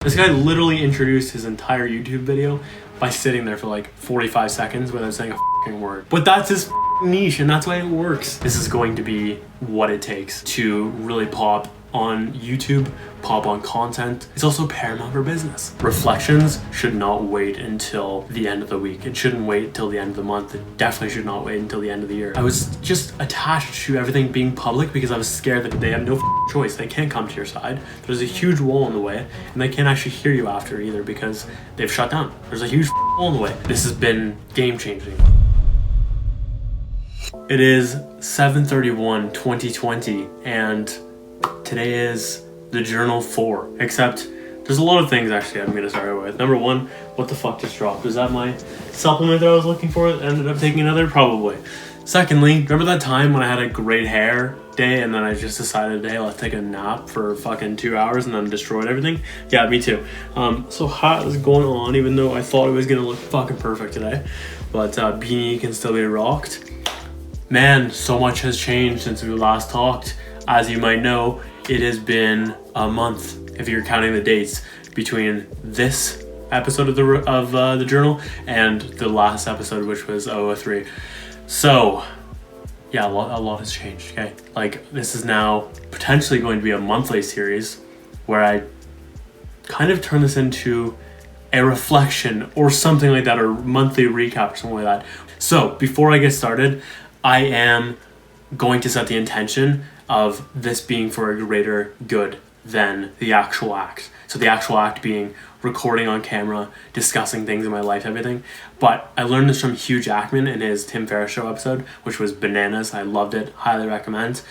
This guy literally introduced his entire YouTube video by sitting there for like 45 seconds without saying a fucking word. But that's his niche, and that's why it works. This is going to be what it takes to really pop on YouTube, pop on content. It's also paramount for business. Reflections should not wait until the end of the week. It shouldn't wait till the end of the month. It definitely should not wait until the end of the year. I was just attached to everything being public because I was scared that they have no choice. They can't come to your side. There's a huge wall in the way, and they can't actually hear you after either because they've shut down. There's a huge wall in the way. This has been game changing. It is 7/31/2020, and today is the Journal 4, except there's a lot of things actually I'm going to start with. Number one, what the fuck just dropped? Was that my supplement that I was looking for? Ended up taking another? Probably. Secondly, remember that time when I had a great hair day and then I just decided, hey, let's take a nap for fucking 2 hours and then destroyed everything? Yeah, me too. So hot is going on, even though I thought it was going to look fucking perfect today. But beanie can still be rocked. Man, so much has changed since we last talked. As you might know, it has been a month, if you're counting the dates, between this episode of the journal and the last episode, which was 003. So, yeah, a lot has changed, okay? Like, this is now potentially going to be a monthly series where I kind of turn this into a reflection or something like that, or monthly recap or something like that. So, before I get started, I am going to set the intention of this being for a greater good than the actual act. So the actual act being recording on camera, discussing things in my life, everything. But I learned this from Hugh Jackman in his Tim Ferriss Show episode, which was bananas. I loved it, highly recommend.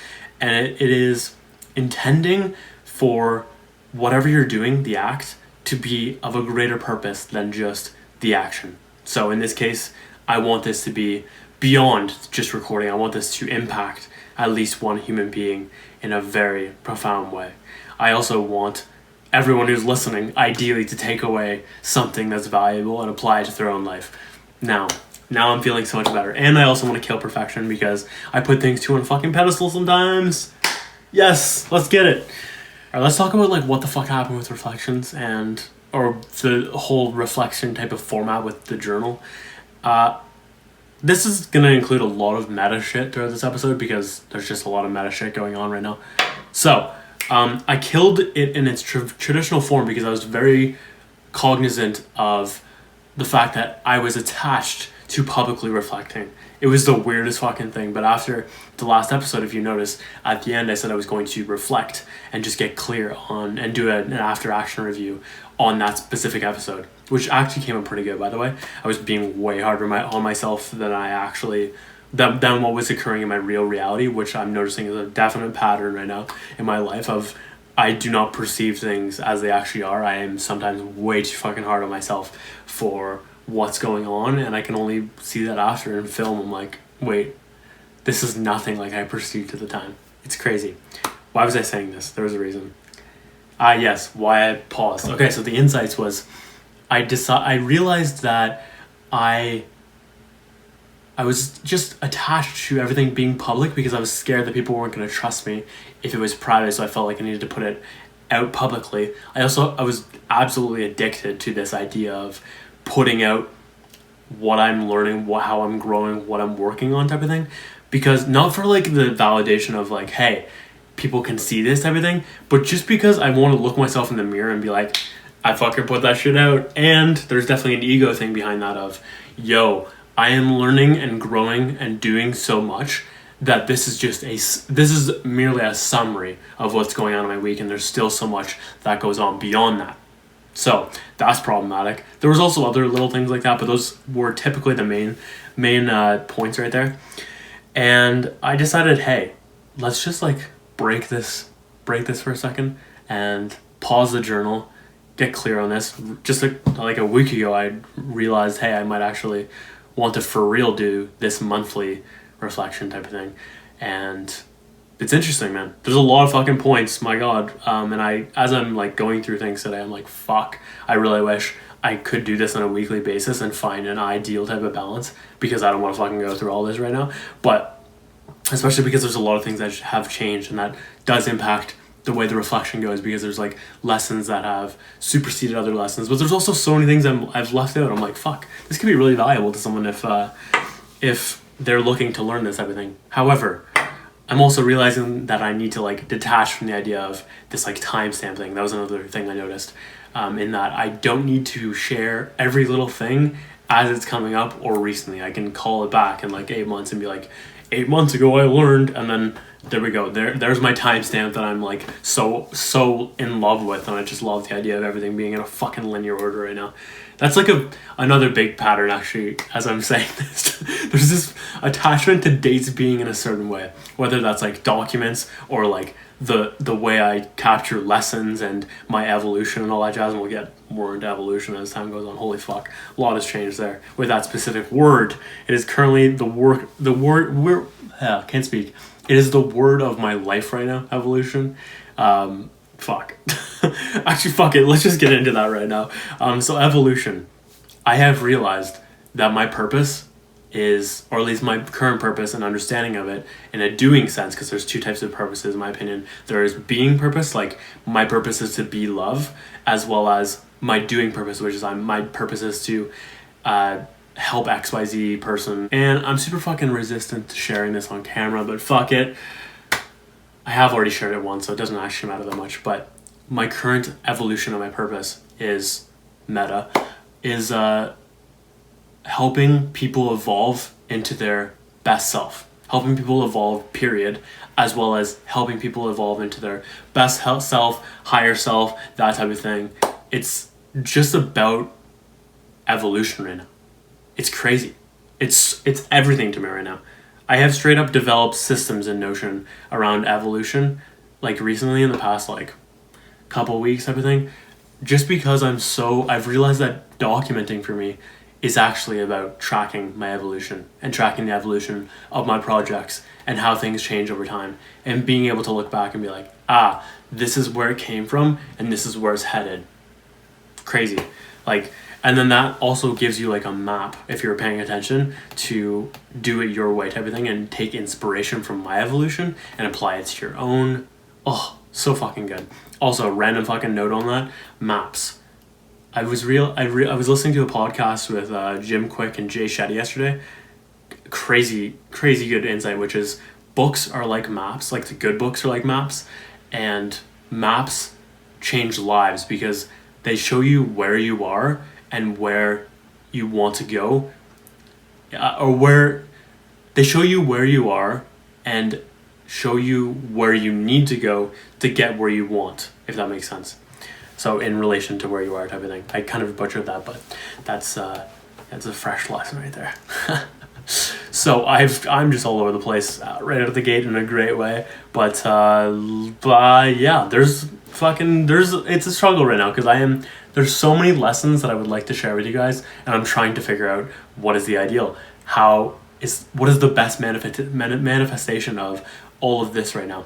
And it is intending for whatever you're doing, the act, to be of a greater purpose than just the action. So in this case, I want this to be beyond just recording. I want this to impact at least one human being in a very profound way. I also want everyone who's listening, ideally, to take away something that's valuable and apply it to their own life. Now I'm feeling so much better. And I also want to kill perfection because I put things too on a fucking pedestal sometimes. Yes, let's get it. All right, let's talk about like what the fuck happened with reflections or the whole reflection type of format with the journal. This is going to include a lot of meta shit throughout this episode because there's just a lot of meta shit going on right now. So, I killed it in its traditional form because I was very cognizant of the fact that I was attached to publicly reflecting. It was the weirdest fucking thing, but after the last episode, if you notice, at the end I said I was going to reflect and just get clear on and do an after action review on that specific episode, which actually came out pretty good, by the way. I was being way harder on myself than than what was occurring in my real reality, which I'm noticing is a definite pattern right now in my life of I do not perceive things as they actually are. I am sometimes way too fucking hard on myself for what's going on, and I can only see that after in film. I'm like, wait, this is nothing like I perceived at the time. It's crazy. Why was I saying this? There was a reason. Yes, why I paused. Okay, so the insights was I realized that I was just attached to everything being public because I was scared that people weren't going to trust me if it was private, so I felt like I needed to put it out publicly. I was absolutely addicted to this idea of putting out what I'm learning, how I'm growing, what I'm working on type of thing, because not for like the validation of like, hey, people can see this type of thing, but just because I want to look myself in the mirror and be like, I fucking put that shit out. And there's definitely an ego thing behind that of, yo, I am learning and growing and doing so much that this is merely a summary of what's going on in my week, and there's still so much that goes on beyond that. So that's problematic. There was also other little things like that, but those were typically the main points right there. And I decided, hey, let's just like break this for a second and pause the journal, get clear on this. Just like a week ago, I realized, hey, I might actually want to for real do this monthly reflection type of thing. And it's interesting, man. There's a lot of fucking points, my God. And as I'm like going through things today, I'm like, fuck, I really wish I could do this on a weekly basis and find an ideal type of balance, because I don't want to fucking go through all this right now. But especially because there's a lot of things that have changed, and that does impact the way the reflection goes, because there's like lessons that have superseded other lessons, but there's also so many things I've left out. I'm like, fuck, this could be really valuable to someone if they're looking to learn this type of thing. However, I'm also realizing that I need to like detach from the idea of this like timestamp thing. That was another thing I noticed, in that I don't need to share every little thing as it's coming up or recently. I can call it back in like 8 months and be like, 8 months ago I learned, and then there we go. There's my timestamp that I'm like so in love with, and I just love the idea of everything being in a fucking linear order right now. That's like another big pattern actually, as I'm saying this. There's this attachment to dates being in a certain way, whether that's like documents or like the way I capture lessons and my evolution and all that jazz, and we'll get more into evolution as time goes on. Holy fuck, a lot has changed there. With that specific word, it is currently can't speak. It is the word of my life right now, evolution. Fuck. Actually, fuck it. Let's just get into that right now. So evolution. I have realized that my purpose is, or at least my current purpose and understanding of it in a doing sense, because there's two types of purposes in my opinion. There is being purpose, like my purpose is to be love, as well as my doing purpose, which is my purpose is to help XYZ person. And I'm super fucking resistant to sharing this on camera, but fuck it. I have already shared it once, so it doesn't actually matter that much. But my current evolution of my purpose is helping people evolve into their best self. Helping people evolve, period, as well as helping people evolve into their best self, higher self, that type of thing. It's just about evolution right now. It's crazy. It's everything to me right now. I have straight up developed systems in Notion around evolution, like recently in the past like couple weeks type of thing, just because I've realized that documenting for me is actually about tracking my evolution and tracking the evolution of my projects and how things change over time, and being able to look back and be like, this is where it came from and this is where it's headed. Crazy. Like, and then that also gives you like a map, if you're paying attention, to do it your way type of thing, and take inspiration from my evolution and apply it to your own. Oh, so fucking good. Also, random fucking note on that, maps. I was listening to a podcast with Jim Quick and Jay Shetty yesterday. Crazy good insight, which is books are like maps, like the good books are like maps, and maps change lives because they show you where you are and where you want to go, or where they show you where you are and show you where you need to go to get where you want, if that makes sense. So in relation to where you are type of thing. I kind of butchered that, but that's a fresh lesson right there. So I'm just all over the place right out of the gate in a great way, but yeah, it's a struggle right now, because there's so many lessons that I would like to share with you guys, and I'm trying to figure out what is the ideal, what is the best manifestation of all of this right now.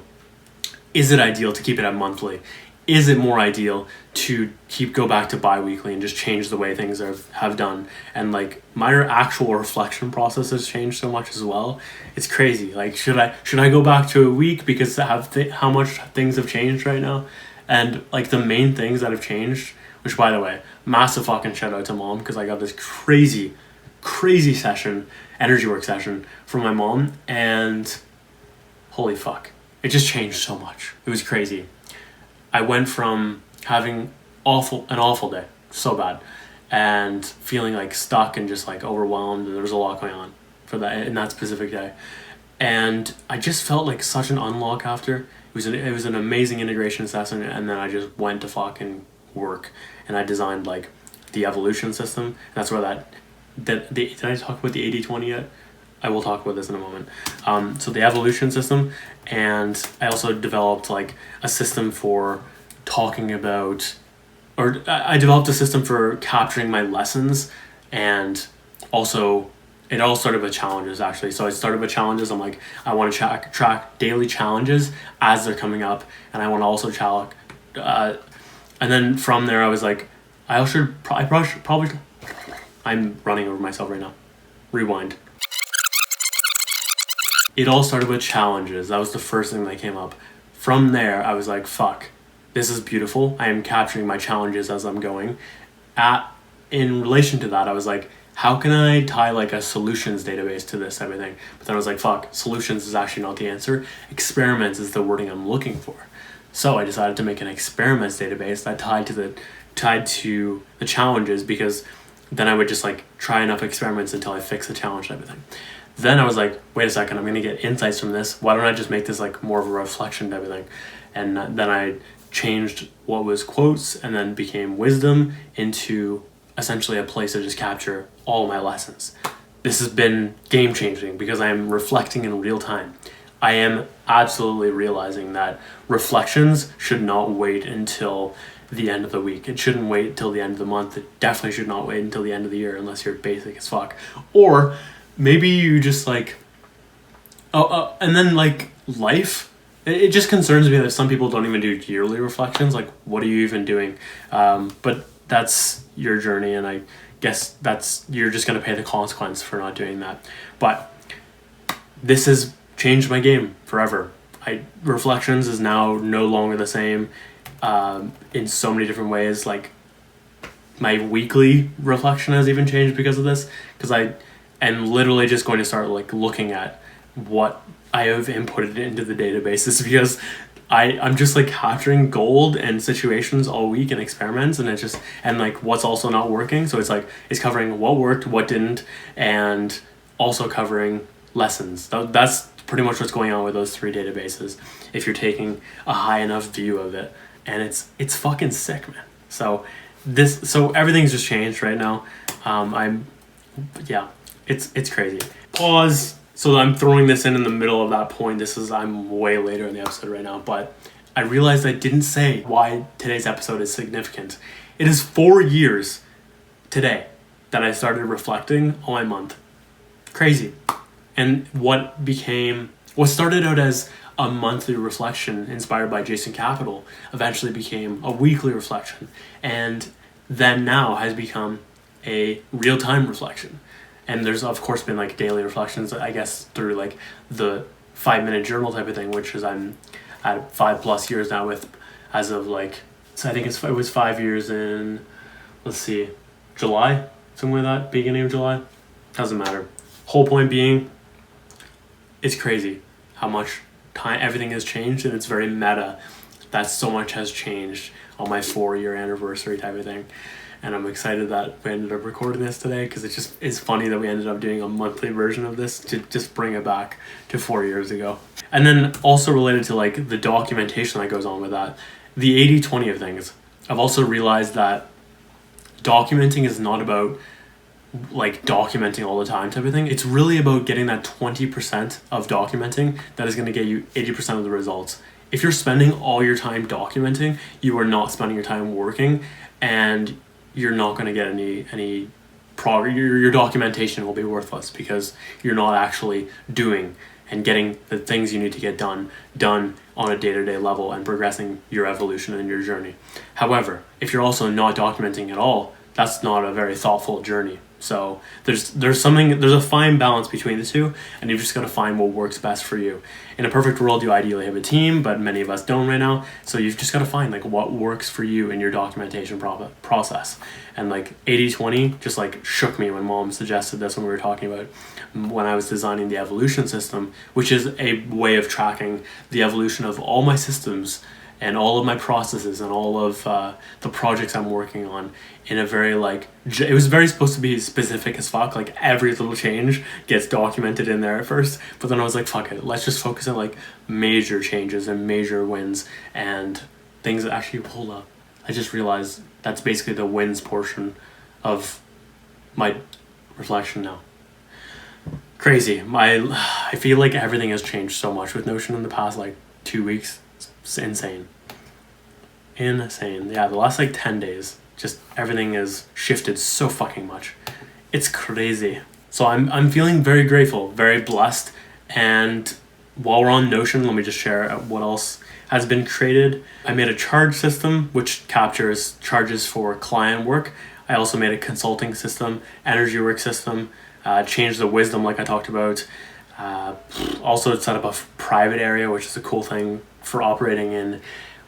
Is it ideal to keep it at monthly? Is it more ideal to go back to bi-weekly and just change the way things have done? And like my actual reflection process has changed so much as well. It's crazy. Like, should I go back to a week because how much things have changed right now? And like the main things that have changed, which by the way, massive fucking shout out to mom, because I got this crazy session, energy work session from my mom, and holy fuck, it just changed so much. It was crazy. I went from having an awful day, so bad, and feeling like stuck and just like overwhelmed, and there was a lot going on in that specific day, and I just felt like such an unlock after. It was an amazing integration session, and then I just went to fucking work, and I designed like the evolution system, and that's where did I talk about the 80-20 yet? I will talk about this in a moment. So the evolution system, and I also developed like a system for talking about, or I developed a system for capturing my lessons, and also it all started with challenges actually. So I started with challenges. I'm like, I want to track daily challenges as they're coming up, and I want to also and then from there I was like, probably I'm running over myself right now. Rewind. It all started with challenges. That was the first thing that came up. from there, I was like, fuck, this is beautiful. I am capturing my challenges as I'm going. In relation to that, I was like, how can I tie like a solutions database to this everything? But then I was like, fuck, solutions is actually not the answer. Experiments is the wording I'm looking for. So I decided to make an experiments database that tied to the challenges, because then I would just like try enough experiments until I fix the challenge and everything. Then I was like, wait a second, I'm gonna get insights from this. Why don't I just make this like more of a reflection to everything? And then I changed what was quotes and then became wisdom into essentially a place to just capture all my lessons. This has been game changing because I am reflecting in real time. I am absolutely realizing that reflections should not wait until the end of the week. It shouldn't wait until the end of the month. It definitely should not wait until the end of the year unless you're basic as fuck. Or maybe you just like, and then like life, it just concerns me that some people don't even do yearly reflections. Like, what are you even doing? But that's your journey, and I guess you're just going to pay the consequence for not doing that. But this has changed my game forever. Reflections is now no longer the same in so many different ways. Like, my weekly reflection has even changed because of this, because I am literally just going to start like looking at what I have inputted into the databases, because I'm just like capturing gold and situations all week and experiments, and like what's also not working. So it's covering what worked, what didn't, and also covering lessons. That's pretty much what's going on with those 3 databases if you're taking a high enough view of it. And it's fucking sick, man. So everything's just changed right now. It's crazy. Pause. So I'm throwing this in the middle of that point. I'm way later in the episode right now, but I realized I didn't say why today's episode is significant. It is 4 years today that I started reflecting on my month. Crazy. And what started out as a monthly reflection inspired by Jason Capital eventually became a weekly reflection, and then now has become a real-time reflection. And there's of course been like daily reflections, I guess, through like the 5-minute journal type of thing, which is I'm at 5+ years now with, as of like, so I think it was 5 years in, let's see, July, something like that, beginning of July, doesn't matter. Whole point being, it's crazy how much time everything has changed, and it's very meta that so much has changed on my 4-year anniversary type of thing. And I'm excited that we ended up recording this today, because it's funny that we ended up doing a monthly version of this to just bring it back to 4 years ago. And then also related to like the documentation that goes on with that, the 80-20 of things. I've also realized that documenting is not about like documenting all the time type of thing. It's really about getting that 20% of documenting that is going to get you 80% of the results. If you're spending all your time documenting, you are not spending your time working, and you're not going to get any progress. Your documentation will be worthless because you're not actually doing and getting the things you need to get done on a day-to-day level and progressing your evolution and your journey. However, if you're also not documenting at all, that's not a very thoughtful journey. So there's a fine balance between the two, and you've just got to find what works best for you. In a perfect world, you ideally have a team, but many of us don't right now. So you've just got to find like what works for you in your documentation process. And like 80-20 just like shook me when Mom suggested this when we were talking about when I was designing the evolution system, which is a way of tracking the evolution of all my systems and all of my processes and all of the projects I'm working on in a very like, it was very supposed to be specific as fuck, like every little change gets documented in there at first, but then I was like, fuck it, let's just focus on like major changes and major wins and things that actually pull up. I just realized that's basically the wins portion of my reflection now. Crazy. I feel like everything has changed so much with Notion in the past like 2 weeks. It's insane. Yeah, the last like 10 days, just everything has shifted so fucking much. It's crazy. So I'm feeling very grateful, very blessed. And while we're on Notion, let me just share what else has been created. I made a charge system which captures charges for client work. I also made a consulting system, energy work system, changed the wisdom like I talked about. Also set up a private area, which is a cool thing for operating in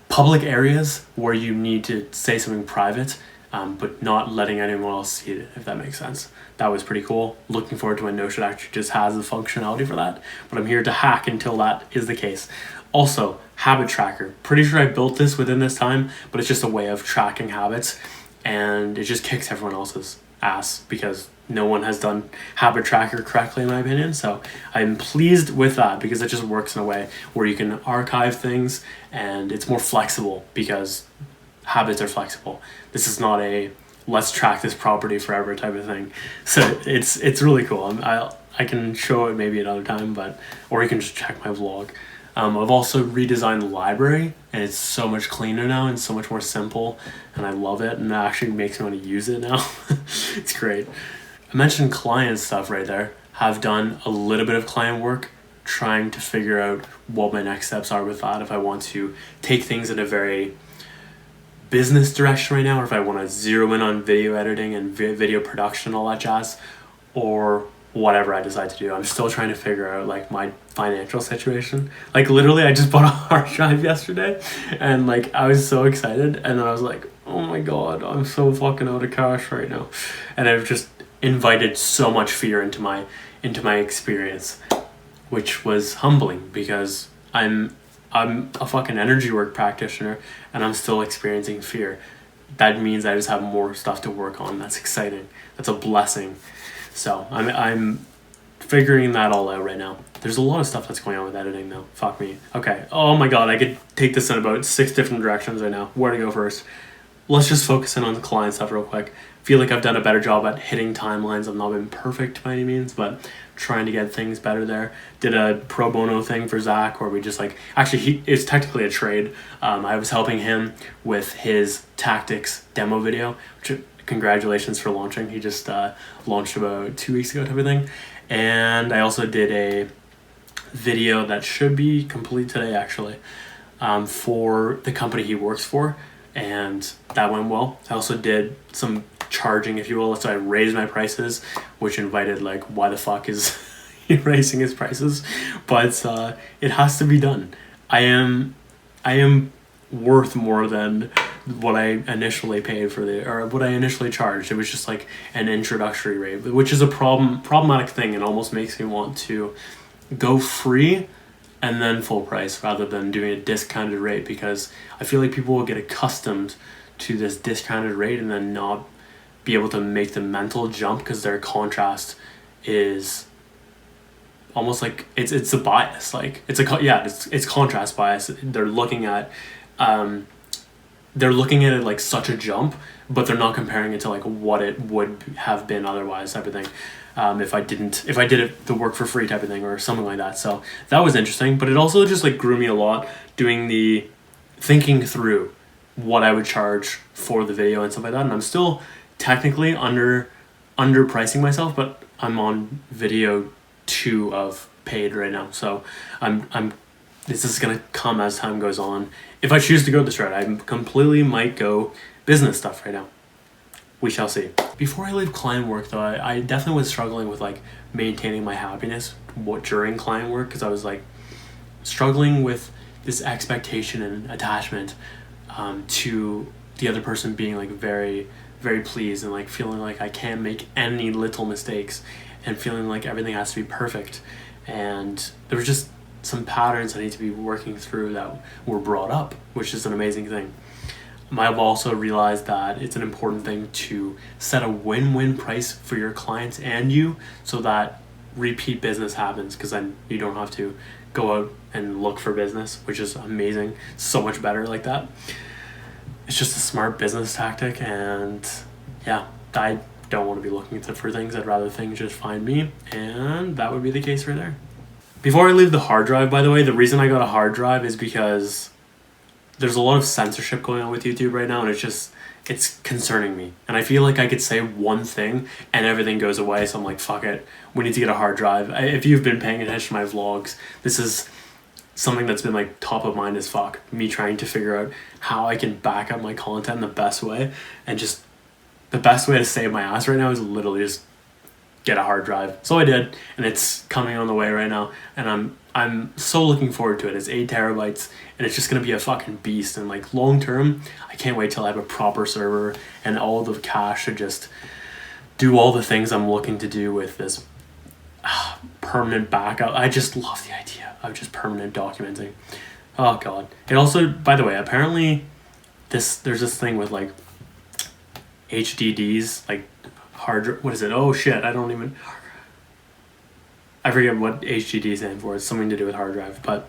public areas where you need to say something private, but not letting anyone else see it, if that makes sense. That was pretty cool. Looking forward to when Notion actually just has the functionality for that, but I'm here to hack until that is the case. Also, habit tracker. Pretty sure I built this within this time, but it's just a way of tracking habits, and it just kicks everyone else's ass because no one has done habit tracker correctly, in my opinion. So I'm pleased with that because it just works in a way where you can archive things, and it's more flexible because habits are flexible. This is not a let's track this property forever type of thing. So it's really cool. I can show it maybe another time, or you can just check my vlog. I've also redesigned the library, and it's so much cleaner now and so much more simple, and I love it, and it actually makes me want to use it now. It's great. I mentioned client stuff right there. I've done a little bit of client work, trying to figure out what my next steps are with that, if I want to take things in a very business direction right now, or if I want to zero in on video editing and video production, all that jazz, or whatever I decide to do. I'm still trying to figure out like my financial situation. Like literally I just bought a hard drive yesterday, and like I was so excited, and then I was like, oh my god, I'm so fucking out of cash right now. And I've just invited so much fear into my experience, which was humbling because I'm a fucking energy work practitioner, and I'm still experiencing fear. That means I just have more stuff to work on. That's exciting. That's a blessing. So I'm figuring that all out right now. There's a lot of stuff that's going on with editing though. Fuck me. Okay. Oh my god, I could take this in about 6 different directions right now. Where to go first? Let's just focus in on the client stuff real quick. Feel like I've done a better job at hitting timelines. I've not been perfect by any means, but trying to get things better there. Did a pro bono thing for Zach where we just like, actually it's technically a trade. I was helping him with his tactics demo video, which congratulations for launching. He just launched about 2 weeks ago type of thing. And I also did a video that should be complete today actually, for the company he works for, and that went well. I also did some charging, if you will, so I raised my prices, which invited like, why the fuck is he raising his prices? But it has to be done. I am worth more than what I initially paid for or what I initially charged. It was just like an introductory rate, which is a problematic thing, and almost makes me want to go free and then full price rather than doing a discounted rate, because I feel like people will get accustomed to this discounted rate and then not be able to make the mental jump because their contrast is almost like it's a bias. Like it's contrast bias. They're looking at it like such a jump, but they're not comparing it to like what it would have been otherwise type of thing. If I did it the work for free type of thing or something like that. So that was interesting, but it also just like grew me a lot doing the thinking through what I would charge for the video and stuff like that. And I'm still technically underpricing myself, but I'm on video 2 of paid right now. So this is gonna come as time goes on. If I choose to go this route, I completely might go business stuff right now. We shall see. Before I leave client work though, I definitely was struggling with like maintaining my happiness during client work, because I was like struggling with this expectation and attachment to the other person being like very, very pleased, and like feeling like I can't make any little mistakes, and feeling like everything has to be perfect. And there was just some patterns I need to be working through that were brought up, which is an amazing thing. I've also realized that it's an important thing to set a win-win price for your clients and you, so that repeat business happens, because then you don't have to go out and look for business, which is amazing. So much better like that. It's just a smart business tactic, and yeah, I don't want to be looking for things. I'd rather things just find me, and that would be the case right there. Before I leave the hard drive, by the way, the reason I got a hard drive is because there's a lot of censorship going on with YouTube right now, and it's concerning me. And I feel like I could say one thing and everything goes away, so I'm like, fuck it, we need to get a hard drive. If you've been paying attention to my vlogs, this is something that's been like top of mind as fuck. Me trying to figure out how I can back up my content in the best way, and just the best way to save my ass right now is literally just get a hard drive. So I did, and it's coming on the way right now, and I'm so looking forward to it. It's 8 terabytes, and it's just gonna be a fucking beast. And like long term, I can't wait till I have a proper server and all the cache to just do all the things I'm looking to do with this permanent backup. I just love the idea of just permanent documenting. Oh god. It also, by the way, apparently there's this thing with like HDDs, like what is it? Oh shit, I forget what HDD stand for. It's something to do with hard drive, but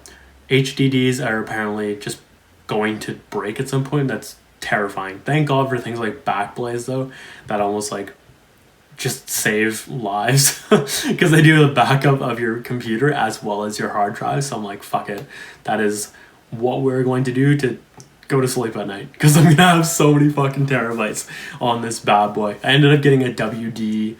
HDDs are apparently just going to break at some point. That's terrifying. Thank God for things like Backblaze though, that almost like just save lives because they do a backup of your computer as well as your hard drive. So I'm like, fuck it. That is what we're going to do to go to sleep at night, because I'm gonna have so many fucking terabytes on this bad boy. I ended up getting a WD,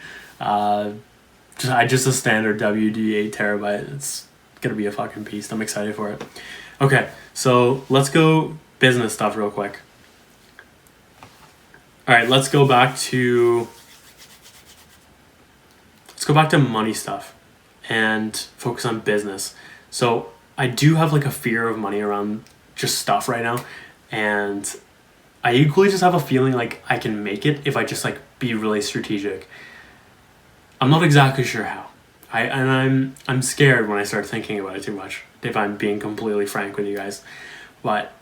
just a standard WD 8 terabyte. It's gonna be a fucking beast. I'm excited for it. Okay, so let's go business stuff real quick. All right, let's go back to money stuff and focus on business. So I do have like a fear of money around just stuff right now, and I equally just have a feeling like I can make it if I just like be really strategic. I'm not exactly sure how. I'm scared when I start thinking about it too much, if I'm being completely frank with you guys. But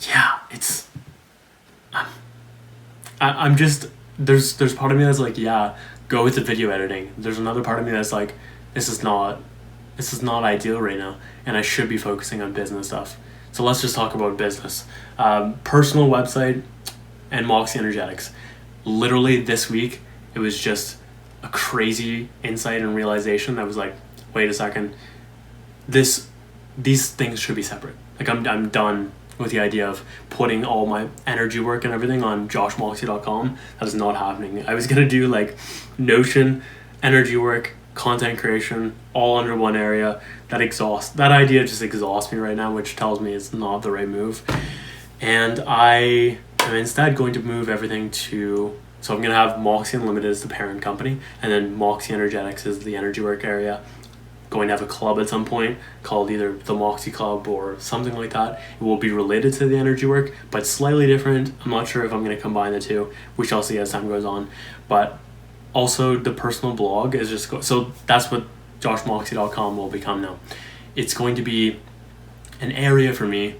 yeah, it's I'm just there's part of me that's like, yeah, go with the video editing. There's another part of me that's like, this is not ideal right now, and I should be focusing on business stuff. So let's just talk about business. Personal website and Moxey Energetics. Literally this week, it was just a crazy insight and realization that was like, wait a second, these things should be separate. Like I'm done with the idea of putting all my energy work and everything on joshmoxey.com. That is not happening. I was gonna do like Notion, energy work, content creation, all under one area. That idea just exhausts me right now, which tells me it's not the right move. And I am instead going to move everything so I'm going to have Moxey Unlimited as the parent company, and then Moxey Energetics is the energy work area. Going to have a club at some point called either the Moxey Club or something like that. It will be related to the energy work, but slightly different. I'm not sure if I'm going to combine the two. We shall see as time goes on. But also the personal blog is so that's what joshmoxey.com will become now. It's going to be an area for me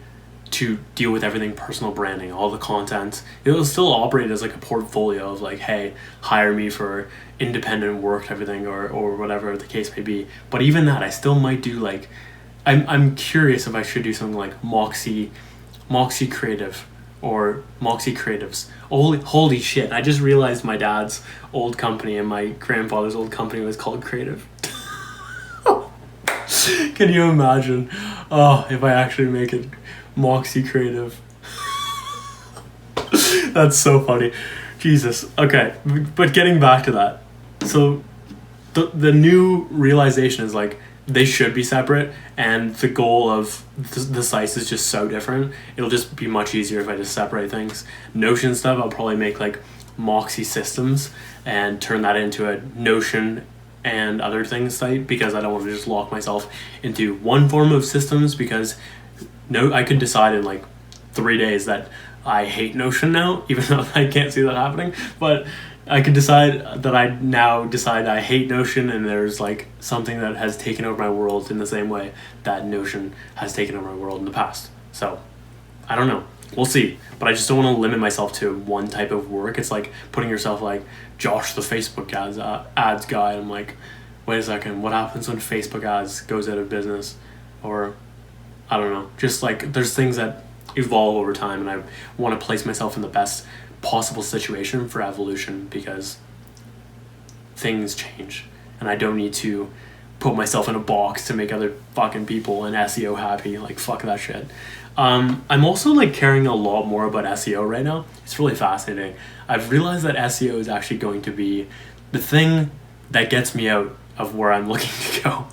to deal with everything personal branding, all the content. It will still operate as like a portfolio of like, hey, hire me for independent work, everything, or whatever the case may be. But even that, I still might do like, I'm curious if I should do something like Moxey Creative or Moxey Creatives. Holy shit, I just realized my dad's old company and my grandfather's old company was called Creative. Can you imagine? Oh, if I actually make it Moxey Creative. That's so funny. Jesus. Okay, but getting back to that. So the new realization is like, they should be separate, and the goal of the sites is just so different. It'll just be much easier if I just separate things. Notion stuff, I'll probably make like Moxey Systems and turn that into a Notion and other things site, because I don't want to just lock myself into one form of systems, because I could decide in like 3 days that I hate Notion now, even though I can't see that happening. But I could decide that I hate Notion, and there's like something that has taken over my world in the same way that Notion has taken over my world in the past. So I don't know. We'll see. But I just don't want to limit myself to one type of work. It's like putting yourself like Josh the Facebook ads guy. I'm like, wait a second, what happens when Facebook ads goes out of business? Or I don't know. Just like there's things that evolve over time, and I want to place myself in the best possible situation for evolution, because things change and I don't need to put myself in a box to make other fucking people and SEO happy. Like, fuck that shit. I'm also like caring a lot more about SEO right now. It's really fascinating. I've realized that SEO is actually going to be the thing that gets me out of where I'm looking to go,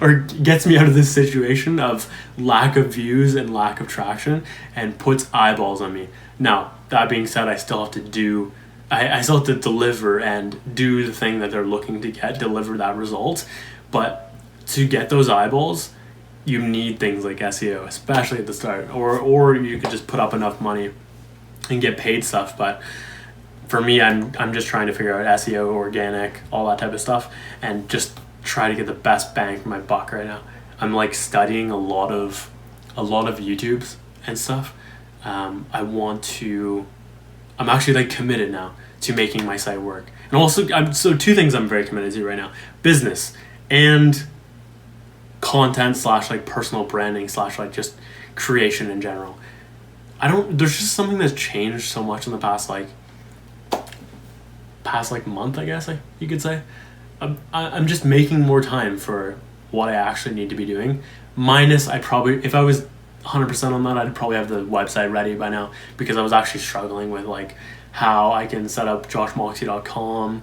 or gets me out of this situation of lack of views and lack of traction, and puts eyeballs on me. Now, that being said, I still have to do I still have to deliver and do the thing that they're looking to get, deliver that result. But to get those eyeballs, you need things like SEO, especially at the start. Or you could just put up enough money and get paid stuff. But for me, I'm just trying to figure out SEO, organic, all that type of stuff, and just try to get the best bang for my buck right now. I'm like studying a lot of YouTubes and stuff. I'm actually like committed now to making my site work. And also, so two things I'm very committed to right now: business and content / like personal branding / like just creation in general. There's just something that's changed so much in the past month, I guess you could say. I'm just making more time for what I actually need to be doing. Minus, if I was 100% on that, I'd probably have the website ready by now, because I was actually struggling with like how I can set up joshmoxey.com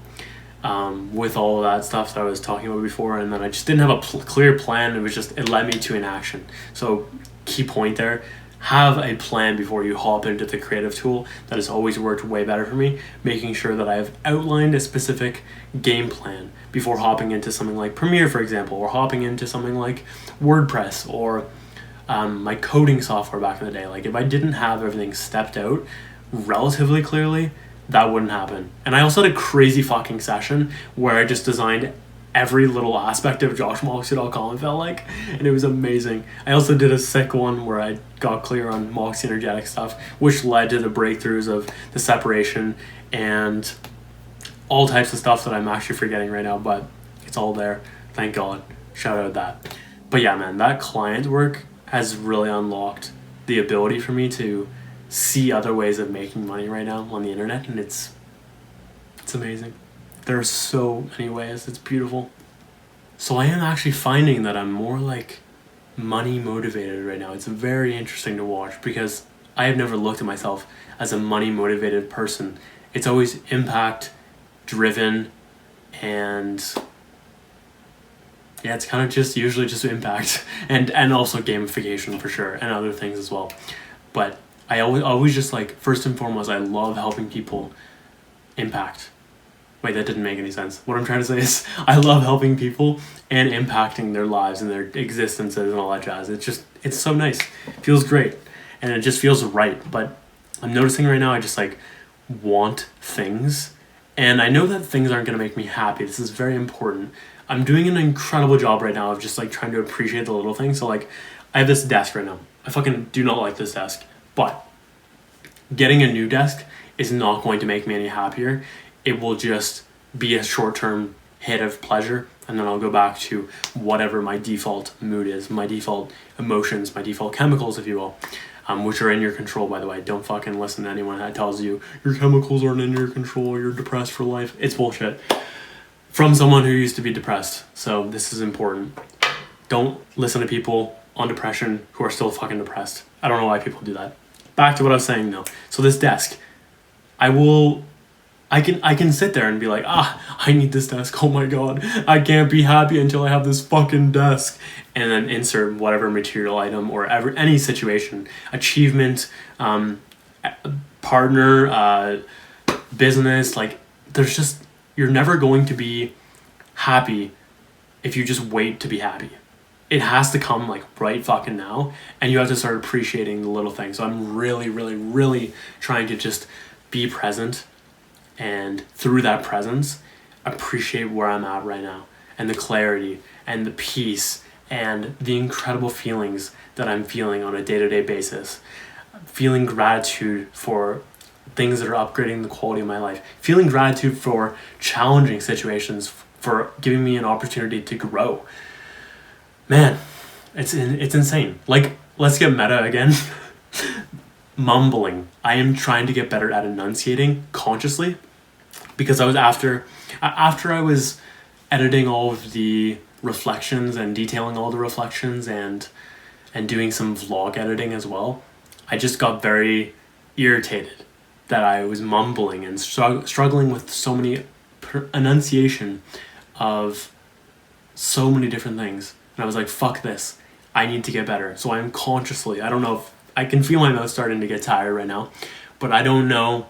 with all of that stuff that I was talking about before, and then I just didn't have a clear plan. It led me to inaction. So key point there: have a plan before you hop into the creative tool. That has always worked way better for me, making sure that I've outlined a specific game plan before hopping into something like Premiere, for example, or hopping into something like WordPress or my coding software back in the day. Like, if I didn't have everything stepped out relatively clearly, that wouldn't happen. And I also had a crazy fucking session where I just designed every little aspect of joshmoxey.com, it felt like, and it was amazing. I also did a sick one where I got clear on Moxey energetic stuff, which led to the breakthroughs of the separation and all types of stuff that I'm actually forgetting right now, but it's all there, thank God. Shout out that. But yeah, man, that client work has really unlocked the ability for me to see other ways of making money right now on the internet, and it's amazing. There are so many ways. It's beautiful. So I am actually finding that I'm more like money motivated right now. It's very interesting to watch, because I have never looked at myself as a money motivated person. It's always impact driven, and yeah, it's kind of just usually just impact and also gamification for sure, and other things as well. But I always just like, first and foremost, I love helping people impact. Wait, that didn't make any sense. What I'm trying to say is I love helping people and impacting their lives and their existences and all that jazz. It's so nice. It feels great. And it just feels right. But I'm noticing right now I just like want things. And I know that things aren't going to make me happy. This is very important. I'm doing an incredible job right now of just like trying to appreciate the little things. So like, I have this desk right now. I fucking do not like this desk. But getting a new desk is not going to make me any happier. It will just be a short-term hit of pleasure, and then I'll go back to whatever my default mood is, my default emotions, my default chemicals, if you will, which are in your control, by the way. Don't fucking listen to anyone that tells you your chemicals aren't in your control, you're depressed for life. It's bullshit. From someone who used to be depressed. So this is important. Don't listen to people on depression who are still fucking depressed. I don't know why people do that. Back to what I was saying though. So this desk, I can sit there and be like, I need this desk. Oh my God, I can't be happy until I have this fucking desk. And then insert whatever material item or any situation, achievement, partner, business. Like, you're never going to be happy if you just wait to be happy. It has to come like right fucking now, and you have to start appreciating the little things. So I'm really, really, really trying to just be present, and through that presence, appreciate where I'm at right now, and the clarity and the peace and the incredible feelings that I'm feeling on a day-to-day basis. Feeling gratitude for things that are upgrading the quality of my life. Feeling gratitude for challenging situations, for giving me an opportunity to grow. Man, it's insane. Like, let's get meta again. Mumbling. I am trying to get better at enunciating consciously, because I was after I was editing all of the reflections and detailing all the reflections and doing some vlog editing as well. I just got very irritated that I was mumbling and struggling with so many enunciation of so many different things. And I was like, fuck this. I need to get better. So I'm consciously, I don't know if I can feel my mouth starting to get tired right now, but I don't know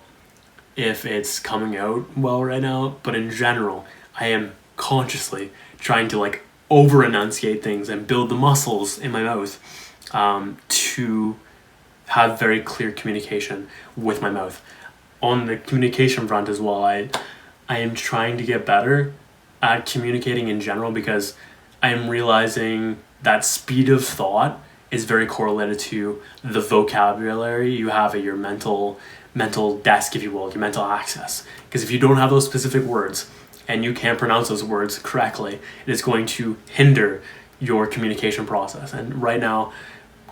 if it's coming out well right now, but in general, I am consciously trying to like over enunciate things and build the muscles in my mouth to have very clear communication with my mouth. On the communication front as well, I am trying to get better at communicating in general, because I am realizing that speed of thought is very correlated to the vocabulary you have at your mental desk, if you will, your mental access. Because if you don't have those specific words and you can't pronounce those words correctly, it is going to hinder your communication process. And right now,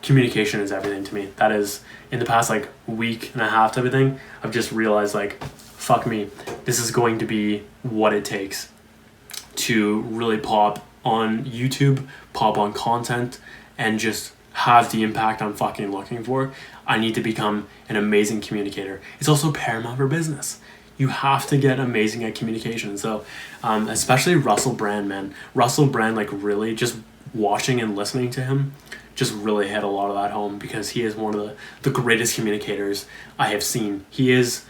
communication is everything to me. That is, in the past like week and a half type of thing, I've just realized like, fuck me, this is going to be what it takes to really pop on YouTube, pop on content, and just have the impact I'm fucking looking for. I need to become an amazing communicator. It's also paramount for business. You have to get amazing at communication. So especially Russell Brand, man. Russell Brand, like really just watching and listening to him just really hit a lot of that home, because he is one of the greatest communicators I have seen. He is